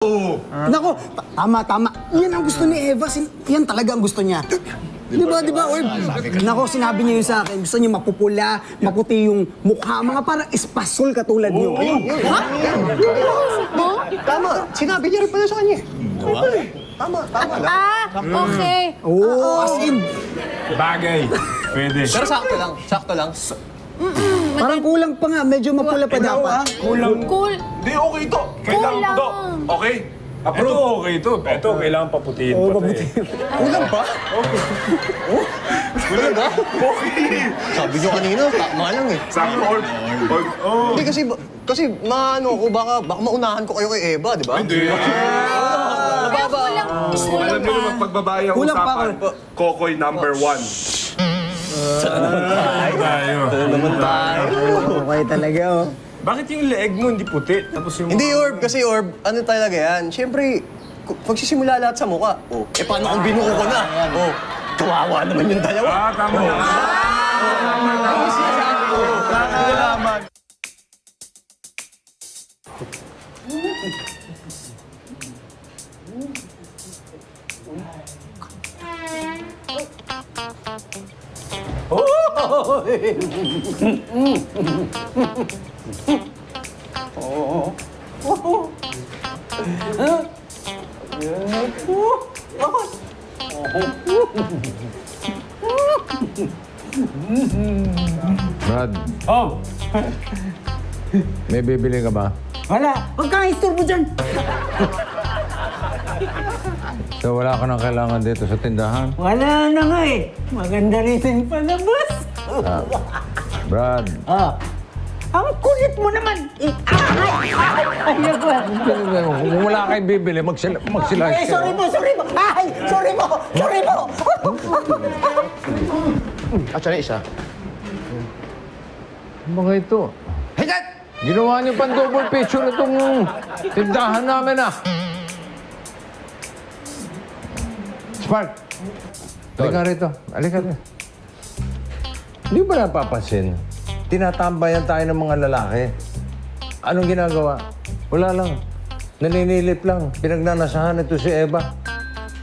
Oo. Nako, tama. Yan ang gusto ni Eva. Yan talaga ang gusto niya. Di ba, Orb? Nako, sinabi niya yun sa akin. Gusto niya mapupula, maputi yung mukha. Mga parang espasol katulad niyo. Ha? Tama. Sinabi niya rin pala sa kanya. Tama lang. Okay. Oo, as in. Bagay. Pwede. Pero sakto lang. Parang kulang pa nga. Medyo mapula pa dapat. Kulang. Cool. Di, okay to. Kailangan Kulang. to. Okay? Ito okay to. Ito, kailangan paputihin pa to eh. Kulang pa? Kulang ba? Okay. Sabi niyo kanina, tama lang eh. Sakto, Orb. Oh. Hindi kasi maano ko, baka maunahan ko kayo kay Eva, di ba? Hindi. Kaya kulang. Alam niyo naman, pagbabae ang Kulang pa, usapan, Kokoy number 1. Tayo. Okay talaga, oh. Bakit yung leeg mo hindi puti? Tapos yung... Hindi, Orb. Kasi, Orb, ano talaga yan? Siyempre, pagsisimula lahat sa mukha. Paano kung binuko ko na? Kawawa naman yung dalawa. Tama. Brad, Oh, may bibili ka ba? wala. Huwag kang istorbo dyan. So wala ka nang kailangan dito sa tindahan? Wala na nga eh. Maganda rito yung palabas. Brad, Ang kulit mo naman. Ayaw ko. kung wala kayong bibili, magsilayas Eh, sorry po. Ay, sorry po. At siya na isa. Mga ito. Ginawa niyo pang double picture itong tindahan namin Spark! Halika rito. Halika rito. Hindi ba napapansin? Tinatambayan tayo ng mga lalaki. Anong ginagawa? Wala lang. Naninilip lang. Pinagnanasahan ito si Eva.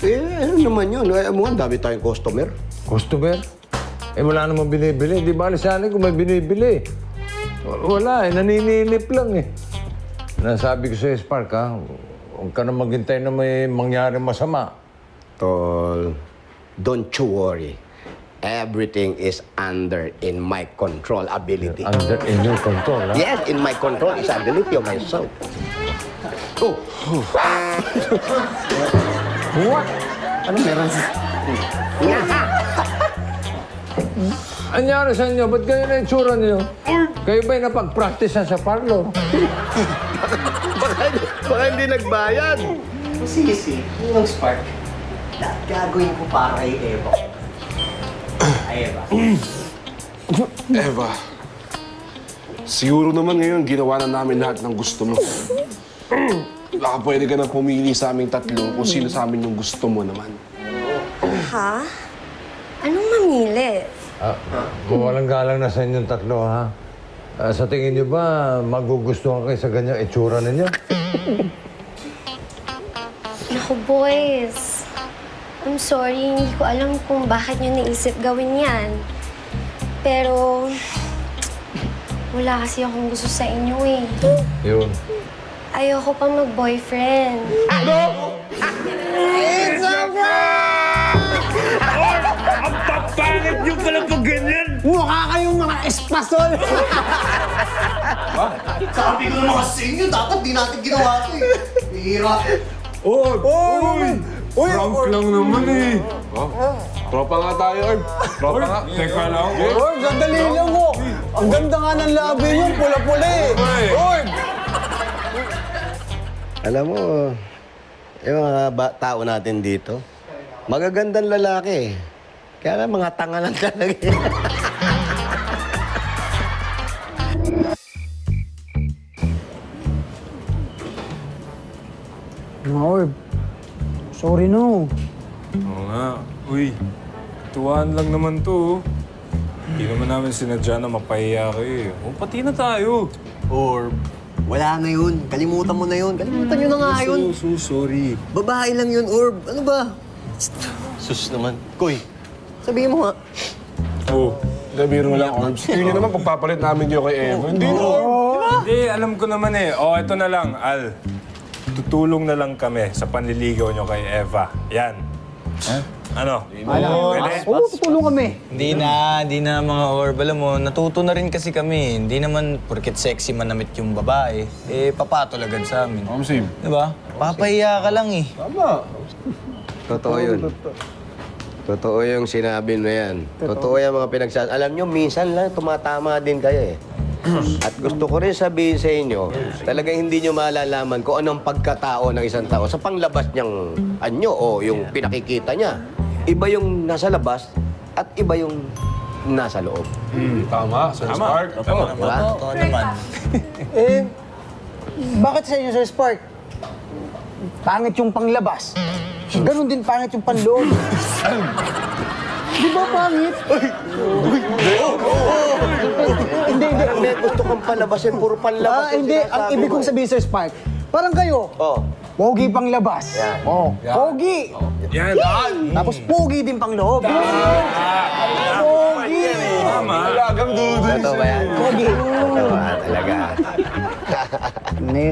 Ano naman yun? Ay, mo ang dami tayong customer. Customer? Wala namang binibili. Di ba alisanin kung may binibili? Wala naninilip lang Nasabi ko sa'yo, Spark, huwag ka na maghintay na may mangyari masama. Tol, don't you worry. Everything is in my control ability. Under in your control, Yes, in my control is ability of myself. Oh, What? ano meron? Anyari sa inyo? Ba't kayo na itsura niyo? Kayo ba'y napag-practice na sa parlor? Baka hindi nagbayad. Sige, yung Spark. Lahat gagawin ko para kay Eva. Eva, siguro naman ngayon ginawa na namin lahat ng gusto mo. Baka pwede ka na pumili sa aming tatlo kung sino sa amin yung gusto mo naman. Ha? Anong mamili? Walang galang na sa inyong tatlo, ha? Sa tingin niyo ba, magugustuhan kayo sa ganyang itsura ninyo? Naku, boys. I'm sorry, hindi ko alam kung bakit nyo naisip gawin yan. Pero, wala kasi akong gusto sa inyo eh. Yun. Ayoko pa mag-boyfriend. Pangit nyo pala pag ganyan! Mukha kayong mga espasol. Sabi ko naman sa inyo, dapat di natin ginawa ito eh. Hira. Uy! Prank lang naman eh. Tropa nga tayo, Orb. Tropa nga. Teka lang. Orb, sandali lang mo. Ang ganda nga ng labi niyo, pula-pula eh. Orb! Alam mo, yung mga tao natin dito, magagandang lalaki. Kaya nga mga tanga lang talaga. Orb, sorry no. Oo nga. Uy, tuwaan lang naman to. Hindi naman namin sinadya na mapahiya kayo eh. O, pati na tayo. Orb, Wala na yun. Kalimutan mo na yun. Kalimutan nyo na nga yun. So sorry. Babae lang yun, Orb. Ano ba? Sus naman. Koy, sabihin mo nga. Oo. Biro lang, Orbs. Yun yun naman pagpapalit namin yun kay Eva. Hindi na, Orb. Hindi, alam ko naman eh. O, ito na lang, Al. Tutulong na lang kami sa panliligaw nyo kay Eva. Yan. Ano? Pwede? Oo, tutulong kami. Hindi na mga orb. Alam mo, natuto na rin kasi kami. Hindi naman porket sexy manamit yung babae, eh papato agad sa amin. Same. Diba? Papahiya ka lang eh. Totoo yun. Totoo yung sinabi mo yan. Totoo yung mga pinagsas... Alam nyo, minsan lang tumatama din kayo eh. At gusto ko rin sabihin sa inyo, talagang hindi nyo malalaman kung anong pagkatao ng isang tao sa panglabas niyang anyo o yung pinakikita niya. Iba yung nasa labas at iba yung nasa loob. Tama, Sir Spark. Tama. Diba? Totoo naman. Eh, bakit sa inyo, Sir Spark? Pangit yung panglabas. Ganon din pangit yung panloob. Di ba pangit? Hindi. May gusto kang palabasin, puro panlabas. yung Hindi. Ang sinasabi ibig mo. kong sabihin, Sir Spark, parang kayo. Oh. Pogi pang labas. Yan. Oh. Pogi. Yan. Tapos pogi din pang loob. Pogi. Tama. Totoo ba yan? Pogi. Totoo ba talaga?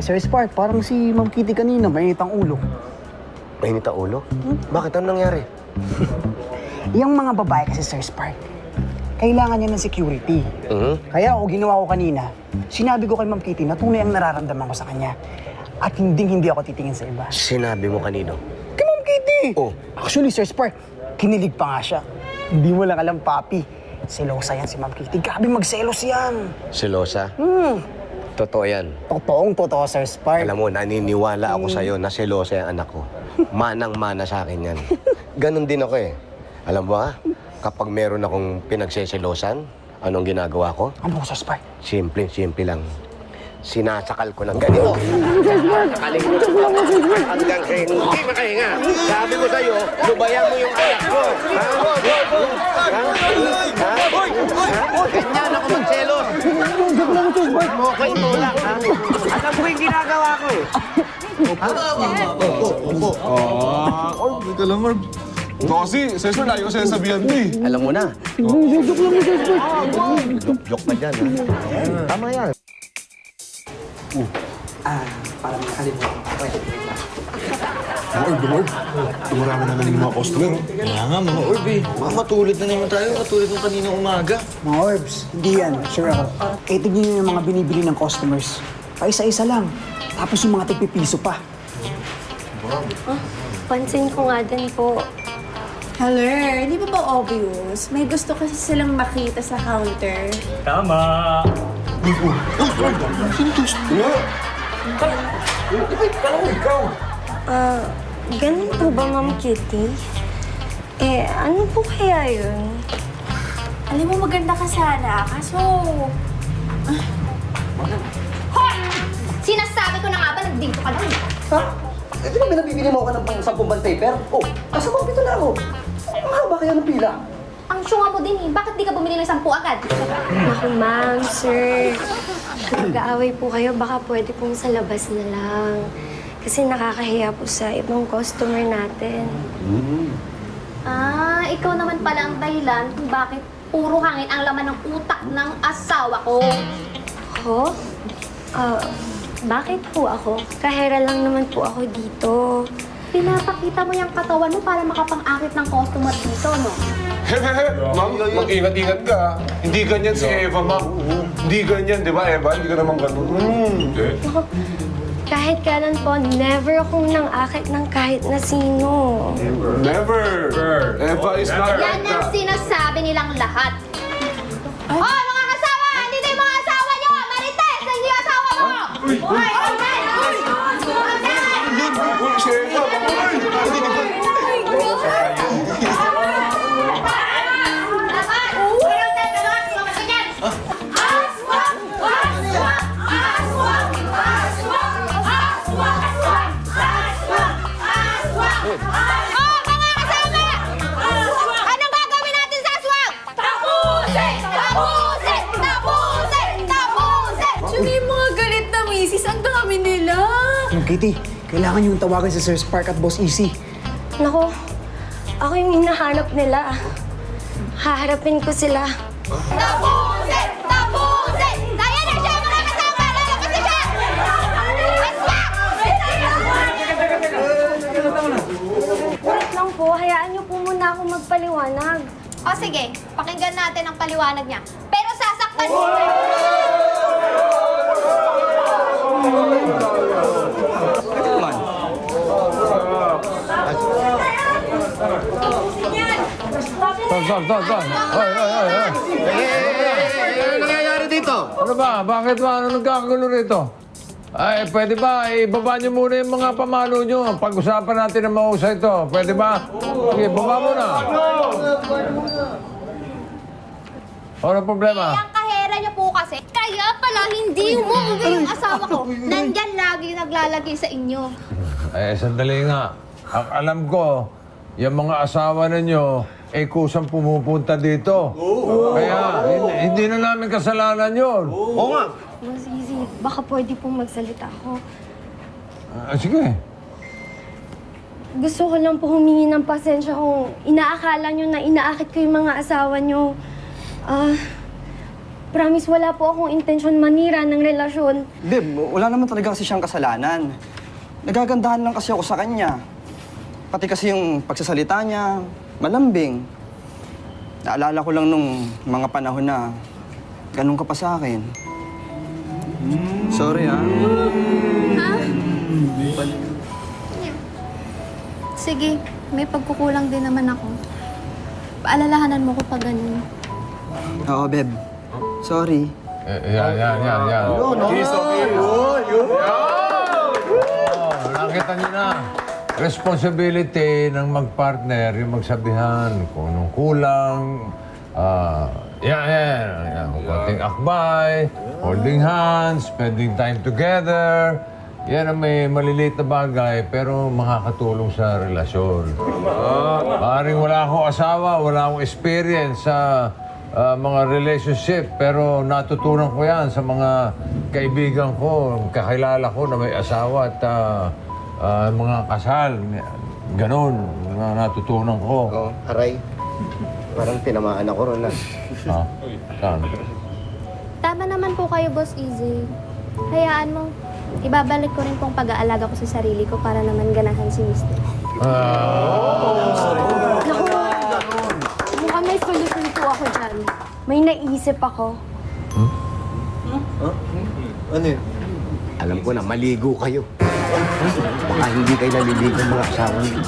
Sir Spark, parang si Ma'am Kitty kanina, mainit ang ulo. Mainit ang ulo? Bakit? Anong nangyari? Yung mga babae kasi, Sir Spark, kailangan niya ng security. Kaya ako, ginawa ko kanina, sinabi ko kay Ma'am Kitty na tunay ang nararamdaman ko sa kanya. At hindi ako titingin sa iba. Sinabi mo kanino? Kay Ma'am Kitty! Oh. Actually, Sir Spark, kinilig pa nga siya. Hindi mo lang alam, papi. Selosa yan si Ma'am Kitty. Grabe magselos yan. Selosa? Totoo yan. Totoo, Sir Spark. Alam mo, naniniwala ako sa'yo na selosa yung anak ko. Manang-mana sa akin yan. Ganon din ako eh. Alam mo ha, kapag meron akong pinagseselosan, anong ginagawa ko? Ano ko, Sir Spark? Simple lang. Sinasakal ko ng ganito. Sasakalin ko ng hanggang sa hindi makahinga. Sabi ko sa'yo, lubayan mo yung anak ko. Ganyan ako magselos. Okay mo lang, ha? Alam ko yung ginagawa ko eh. Ito kasi, Sir Spark, lagi ko sa'yo sabihan mo eh. Alam mo na. Joke pa dyan, ha? Tama yan. Para makalimutan ko. Pwede. Marami na naman yung mga customer. Kaya nga mga orb eh. Baka matulad na naman tayo katulad ng kaninang umaga. Mga orbs, hindi yan. Sure ako. Eh, tignan nyo yung mga binibili ng customers. Paisa-isa lang. Tapos yung mga tigpipiso pa. Pansin ko nga din po. Hello, di ba ba obvious? May gusto kasi silang makita sa counter. Ganun po ba, Ma'am Kitty? Eh, ano po kaya yun? Alam mo, maganda ka sana, kaso... Hoy! Sinasabi ko na nga ba, nagdito ka lang. Ha? Eh, di ba binabibili mo ako ng pang 10 bang paper? Oh, nasa pito na ako. Ang haba kaya ng pila? Ang syunga mo din eh. Bakit di ka bumili ng 10 agad? Naku, ma'am, sir. Mag-aaway po kayo, baka pwede pong sa labas na lang. Kasi nakakahiya po sa ibang customer natin. Ah, ikaw naman pala ang dahilan kung bakit puro hangin ang laman ng utak ng asawa ko. Ako? Bakit po ako? Kahera lang naman po ako dito. Pinapakita mo yung katawan mo para makapang-akit ng customer dito, no? Ma'am, mag-ingat-ingat ka. Hindi ganyan si Eva, ma'am. Hindi ganyan, di ba, Eva? Hindi ka naman ganun. Hindi. Kahit kailan po, never akong nang-akit ng kahit na sino. Never. Eva is not like Yan ang that. sinasabi nilang lahat. Oh, mga kasawa! Dito yung mga asawa nyo! Marites! Hindi yung asawa mo! Hoy! Uy, si Eva, uy! Anong gagawin natin sa aswang? Tapusin! Tapusin! Tapusin! Tapusin! Tsaka yung mga galit na misis, Kitty, kailangan yung tawagan si Sir Spark at Boss Easy. Nako, ako yung hinahanap nila. Haharapin ko sila. Tapusin! Tapusin! Kaya na siya! Mga kasama! Lalabas na siya! Wait lang po, hayaan niyo po muna ako magpaliwanag. O sige, pakinggan natin ang paliwanag niya. Pero sasaktan mo! Stop. Hoy. Ano nangyayari dito? Ano ba? Bakit ba? Ano nagkakagulo rito? Ay, pwede ba? Ibaba niyo muna yung mga pamalo niyo. Pag-usapan natin ng mausay ito. Pwede ba? Sige, baba muna. Ano problema? Ang kahera niyo po kasi. Kaya pala hindi umuwi yung asawa ko. Nandyan lagi naglalagay sa inyo. Eh, sandali nga. Ang alam ko, yung mga asawa ninyo, kusang pumupunta dito. Kaya, hindi na namin kasalanan yun. Oo nga. Boss Easy, baka pwede pong magsalita ako. Sige. Gusto ko lang po humingi ng pasensya kung inaakala nyo na inaakit ko yung mga asawa nyo. Promise, wala po akong intensyon manira ng relasyon. Babe, wala naman talaga kasi siyang kasalanan. Nagagandahan lang kasi ako sa kanya. Pati kasi yung pagsasalita niya, malambing. Naalala ko lang nung mga panahon na ganun ka pa sa akin. Sorry, ha? Ha? Sige, may pagkukulang din naman ako. Paalalahanan mo ko pag ganun. Oo, babe. Sorry. Yan. Nakita niyo na. Responsibility ng mag-partner, yung magsabihan kung anong kulang. Yan. Konting akbay, holding hands, spending time together. Yan ang may maliliit na bagay, pero makakatulong sa relasyon. Maaaring wala akong asawa, wala akong experience sa mga relationship, pero natutunan ko yan sa mga kaibigan ko, kakilala ko na may asawa at mga kasal. Ganon, natutunan ko. Oo, aray. Parang tinamaan ako ron na. Saan? Tama naman po kayo, Boss Easy. Hayaan mo. Ibabalik ko rin pong pag-aalaga ko sa sarili ko para naman ganahan si Mr. Mukhang may solution po ako dyan. May naisip ako. Ano yun? Alam ko na, maligo kayo. Baka hindi kayo naliligo mga asawa niyo.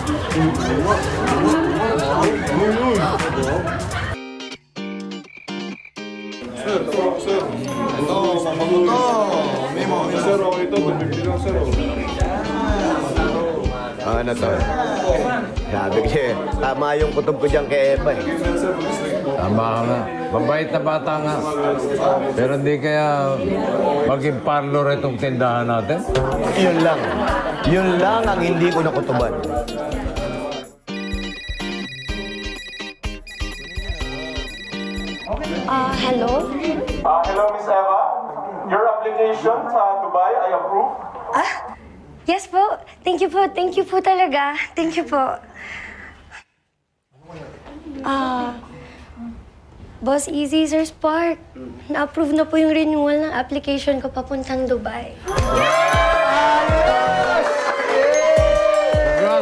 Ano to? Sabi ko siya, tama yung kutob ko dyan kay Eva eh. Tama ka nga. Mabait na bata nga. Pero hindi kaya maging parlor itong tindahan natin? Yun lang. Yun lang ang hindi ko nakutuban. Hello? Hello, Miss Eva. Your application sa Dubai, I approve. Yes po. Thank you po talaga. Thank you po. Boss Easy, Sir Spark. Na-approve na po yung renewal ng application ko papuntang Dubai.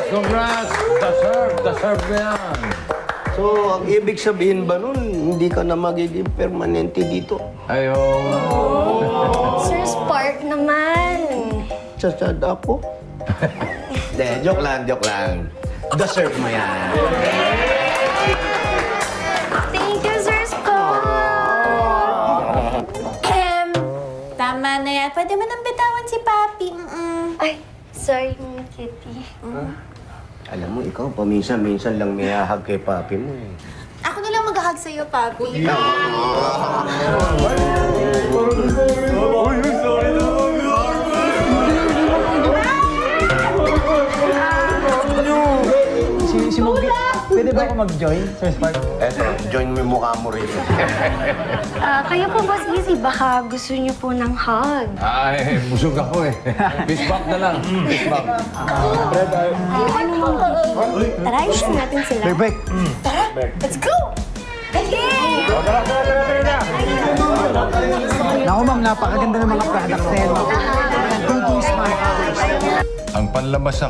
Congrats! Deserve mo yan. So, ang ibig sabihin ba nun, hindi ka na magiging permanente dito? Ayaw. Sir Spark naman. Sasad ako? De, joke lang. Deserve mo yan. Thank you, Sir Spark. Tama na yan. Pwede mo nang bitawan si Papi. Ay, sorry, Mama Kitty. Alam mo, ikaw, paminsan-minsan lang may hahag kay papi mo eh. Ako na lang mag-hug sa'yo, Papi. Si Mong... Pwede Pwede ba ako mag-join, Sir Spark? Eto, join mo yung mukha mo rin. Kayo po, Boss Easy, baka gusto niyo po ng hug. Ay, busog ako eh. Fist bump na lang. Fist bump. Tara, ayusin natin sila. Perfect. Let's go! Naku ma'am, napakaganda ng mga products na yan. Ma'am. Smart. Ang panlabas sa